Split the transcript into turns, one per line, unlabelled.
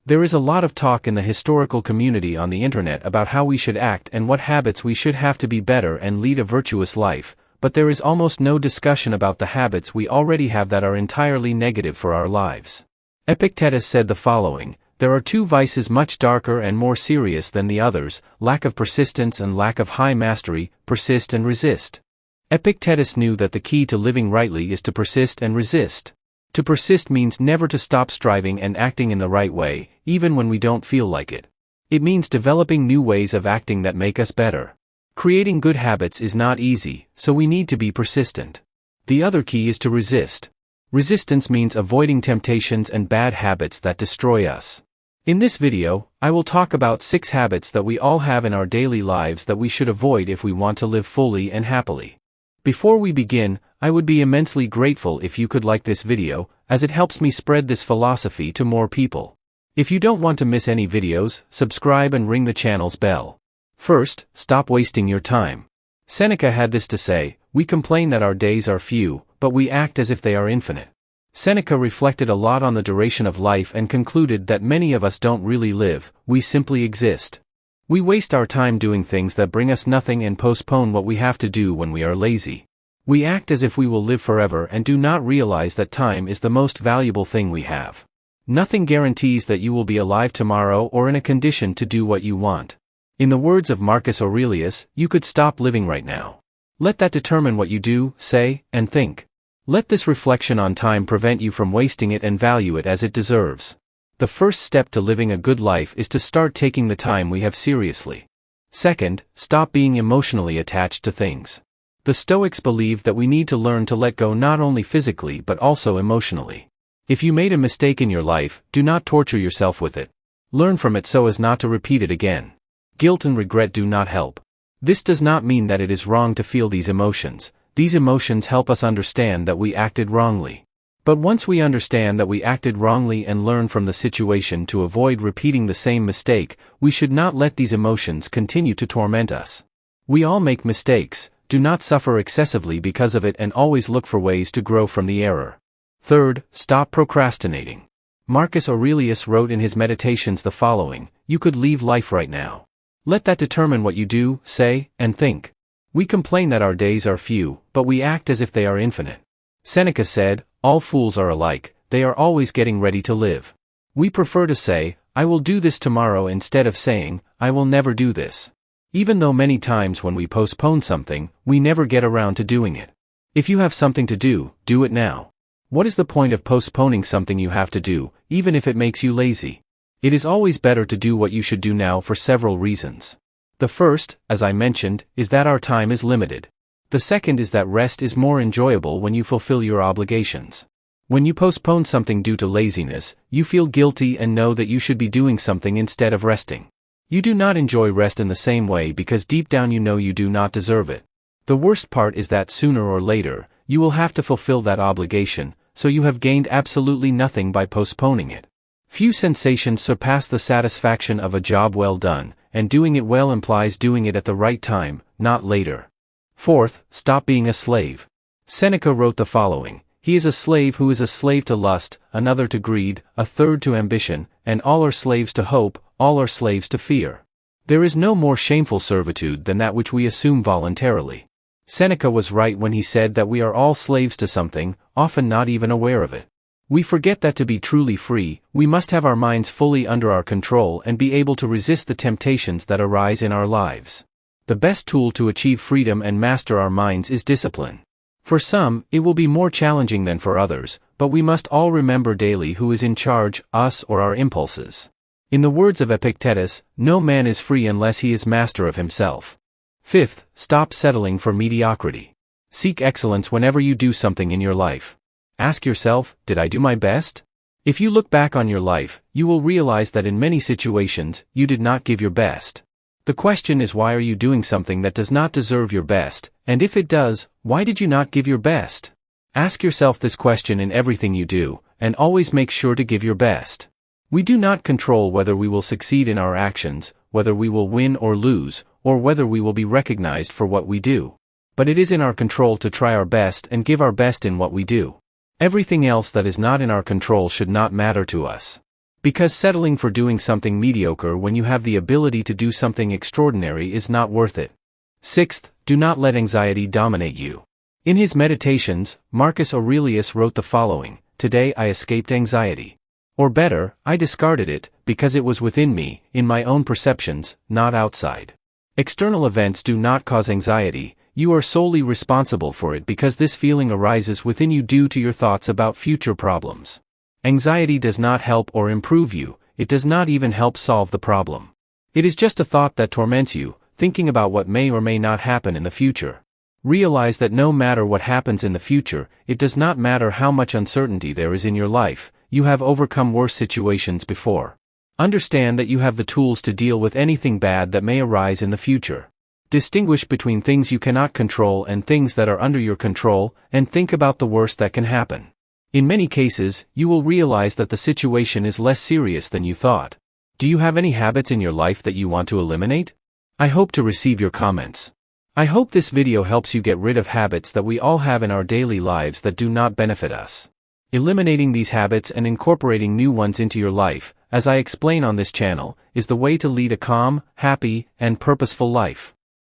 There is a lot of talk in the historical community on the internet about how we should act and what habits we should have to be better and lead a virtuous life, but there is almost no discussion about the habits we already have that are entirely negative for our lives. Epictetus said the following: "There are two vices much darker and more serious than the others, lack of persistence and lack of high mastery, persist and resist." Epictetus knew that the key to living rightly is to persist and resist. To persist means never to stop striving and acting in the right way, even when we don't feel like it. It means developing new ways of acting that make us better. Creating good habits is not easy, so we need to be persistent. The other key is to resist. Resistance means avoiding temptations and bad habits that destroy us. In this video, I will talk about 6 habits that we all have in our daily lives that we should avoid if we want to live fully and happily. Before we begin, I would be immensely grateful if you could like this video, as it helps me spread this philosophy to more people. If you don't want to miss any videos, subscribe and ring the channel's bell. First, stop wasting your time. Seneca had this to say: "We complain that our days are few, but we act as if they are infinite." Seneca reflected a lot on the duration of life and concluded that many of us don't really live, we simply exist. We waste our time doing things that bring us nothing and postpone what we have to do when we are lazy. We act as if we will live forever and do not realize that time is the most valuable thing we have. Nothing guarantees that you will be alive tomorrow or in a condition to do what you want. In the words of Marcus Aurelius, you could stop living right now. Let that determine what you do, say, and think. Let this reflection on time prevent you from wasting it and value it as it deserves. The first step to living a good life is to start taking the time we have seriously. Second, stop being emotionally attached to things. The Stoics believe that we need to learn to let go not only physically but also emotionally. If you made a mistake in your life, do not torture yourself with it. Learn from it so as not to repeat it again. Guilt and regret do not help. This does not mean that it is wrong to feel these emotions. These emotions help us understand that we acted wrongly. But once we understand that we acted wrongly and learn from the situation to avoid repeating the same mistake, we should not let these emotions continue to torment us. We all make mistakes. Do not suffer excessively because of it and always look for ways to grow from the error. Third, stop procrastinating. Marcus Aurelius wrote in his Meditations the following: "You could leave life right now. Let that determine what you do, say, and think." We complain that our days are few, but we act as if they are infinite. Seneca said, "All fools are alike, they are always getting ready to live." We prefer to say, "I will do this tomorrow," instead of saying, "I will never do this." Even though many times when we postpone something, we never get around to doing it. If you have something to do it now. What is the point of postponing something you have to do, even if it makes you lazy? It is always better to do what you should do now for several reasons. The first, as I mentioned, is that our time is limited. The second is that rest is more enjoyable when you fulfill your obligations. When you postpone something due to laziness, you feel guilty and know that you should be doing something instead of resting. You do not enjoy rest in the same way because deep down you know you do not deserve it. The worst part is that sooner or later, you will have to fulfill that obligation, so you have gained absolutely nothing by postponing it. Few sensations surpass the satisfaction of a job well done, and doing it well implies doing it at the right time, not later. Fourth, stop being a slave. Seneca wrote the following: "He is a slave who is a slave to lust, another to greed, a third to ambition, and all are slaves to hope, all are slaves to fear. There is no more shameful servitude than that which we assume voluntarily." Seneca was right when he said that we are all slaves to something, often not even aware of it. We forget that to be truly free, we must have our minds fully under our control and be able to resist the temptations that arise in our lives. The best tool to achieve freedom and master our minds is discipline. For some, it will be more challenging than for others, but we must all remember daily who is in charge, us or our impulses. In the words of Epictetus, no man is free unless he is master of himself. Fifth, stop settling for mediocrity. Seek excellence whenever you do something in your life. Ask yourself, did I do my best? If you look back on your life, you will realize that in many situations, you did not give your best. The question is, why are you doing something that does not deserve your best, and if it does, why did you not give your best? Ask yourself this question in everything you do, and always make sure to give your best. We do not control whether we will succeed in our actions, whether we will win or lose, or whether we will be recognized for what we do. But it is in our control to try our best and give our best in what we do. Everything else that is not in our control should not matter to us. Because settling for doing something mediocre when you have the ability to do something extraordinary is not worth it. Sixth, do not let anxiety dominate you. In his Meditations, Marcus Aurelius wrote the following: "Today I escaped anxiety. Or better, I discarded it, because it was within me, in my own perceptions, not outside." External events do not cause anxiety, you are solely responsible for it because this feeling arises within you due to your thoughts about future problems. Anxiety does not help or improve you, it does not even help solve the problem. It is just a thought that torments you, thinking about what may or may not happen in the future. Realize that no matter what happens in the future, it does not matter how much uncertainty there is in your life, you have overcome worse situations before. Understand that you have the tools to deal with anything bad that may arise in the future. Distinguish between things you cannot control and things that are under your control, and think about the worst that can happen. In many cases, you will realize that the situation is less serious than you thought. Do you have any habits in your life that you want to eliminate? I hope to receive your comments. I hope this video helps you get rid of habits that we all have in our daily lives that do not benefit us. Eliminating these habits and incorporating new ones into your life, as I explain on this channel, is the way to lead a calm, happy, and purposeful life.